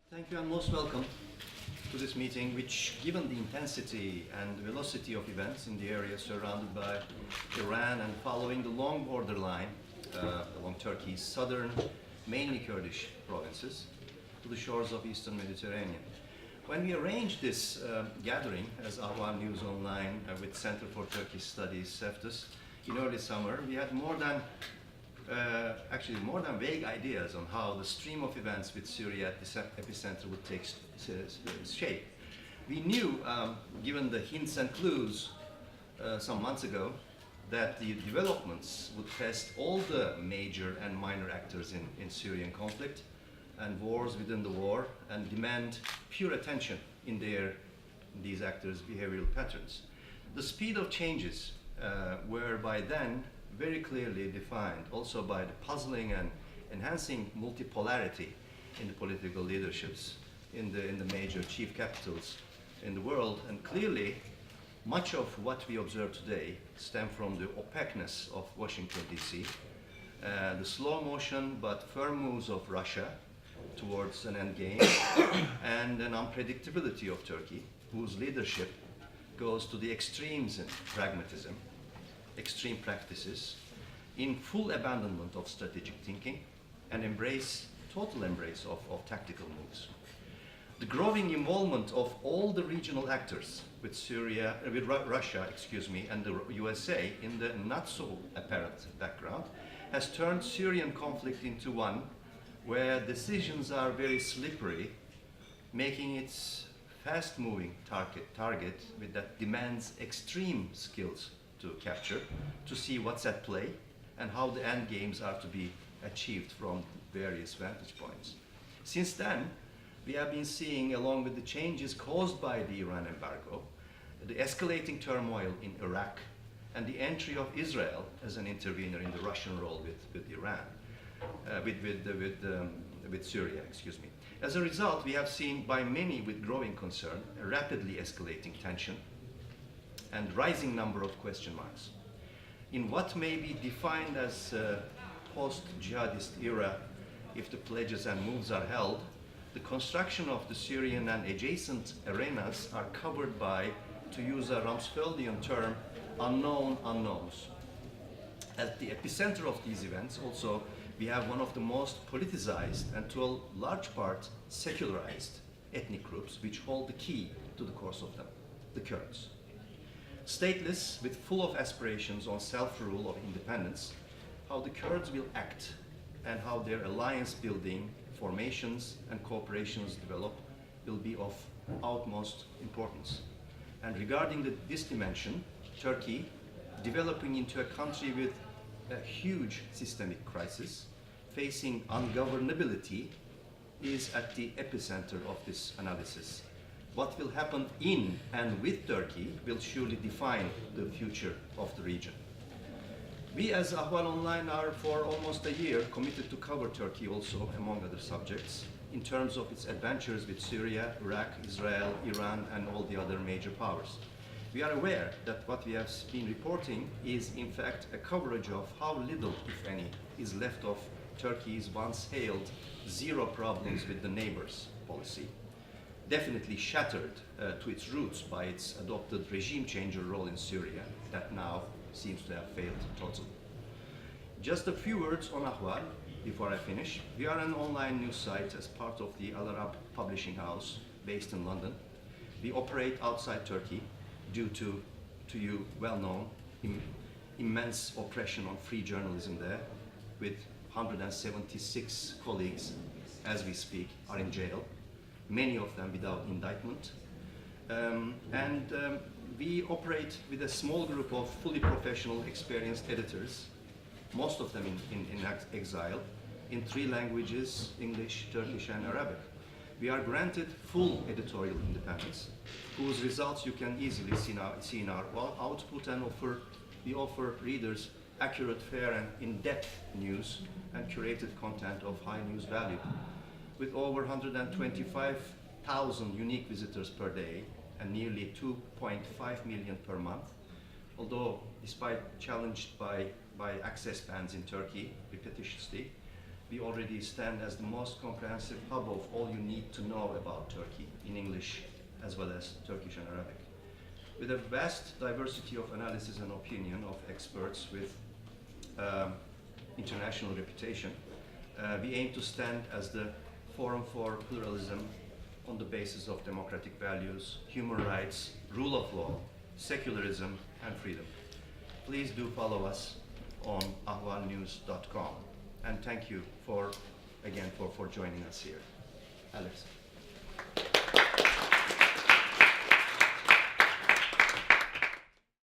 Thank you and most welcome to this meeting, which, given the intensity and velocity of events in the area surrounded by Iran and following the long borderline along Turkey's southern, mainly Kurdish provinces, to the shores of Eastern Mediterranean. When we arranged this gathering as Ahval News Online with Center for Turkish Studies, CEFTUS, in early summer, we had more than vague ideas on how the stream of events with Syria at the epicenter would take shape. We knew, given the hints and clues some months ago, that the developments would test all the major and minor actors in Syrian conflict and wars within the war and demand pure attention in these actors' behavioral patterns. The speed of changes were by then very clearly defined also by the puzzling and enhancing multipolarity in the political leaderships in the major chief capitals in the world. And clearly, much of what we observe today stem from the opaqueness of Washington, D.C., the slow motion but firm moves of Russia towards an endgame, and an unpredictability of Turkey, whose leadership goes to the extremes in pragmatism, extreme practices, in full abandonment of strategic thinking, and total embrace of tactical moves. The growing involvement of all the regional actors with Russia, and the USA in the not so apparent background has turned Syrian conflict into one where decisions are very slippery, making it fast-moving target that demands extreme skills to capture, to see what's at play, and how the end games are to be achieved from various vantage points. Since then, we have been seeing, along with the changes caused by the Iran embargo, the escalating turmoil in Iraq, and the entry of Israel as an intervener in the Russian role with Iran, with Syria, As a result, we have seen by many with growing concern a rapidly escalating tension and rising number of question marks. In what may be defined as post-jihadist era, if the pledges and moves are held, the construction of the Syrian and adjacent arenas are covered by, to use a Rumsfeldian term, unknown unknowns. At the epicenter of these events, also, we have one of the most politicized and to a large part secularized ethnic groups which hold the key to the course of them, the Kurds. Stateless, with full of aspirations on self-rule of independence, how the Kurds will act and how their alliance building, formations and cooperations develop will be of utmost importance. And regarding this dimension, Turkey, developing into a country with a huge systemic crisis, facing ungovernability, is at the epicenter of this analysis. What will happen in and with Turkey will surely define the future of the region. We as Ahval Online are for almost a year committed to cover Turkey also, among other subjects, in terms of its adventures with Syria, Iraq, Israel, Iran, and all the other major powers. We are aware that what we have been reporting is in fact a coverage of how little, if any, is left of Turkey's once hailed zero problems with the neighbors policy, definitely shattered to its roots by its adopted regime changer role in Syria that now seems to have failed totally. Just a few words on Ahval before I finish. We are an online news site as part of the Al Arab publishing house based in London. We operate outside Turkey due to you well-known immense oppression on free journalism there, with 176 colleagues as we speak are in jail, many of them without indictment. We operate with a small group of fully professional, experienced editors, most of them in exile, in 3 languages, English, Turkish, and Arabic. We are granted full editorial independence, whose results you can easily see in our output, and we offer readers accurate, fair, and in-depth news and curated content of high news value. With over 125,000 unique visitors per day and nearly 2.5 million per month, although despite challenged by access bans in Turkey repetitiously, we already stand as the most comprehensive hub of all you need to know about Turkey in English as well as Turkish and Arabic. With a vast diversity of analysis and opinion of experts with international reputation, we aim to stand as the forum for pluralism on the basis of democratic values, human rights, rule of law, secularism, and freedom. Please do follow us on ahvalnews.com. And thank you again for joining us here. Alex.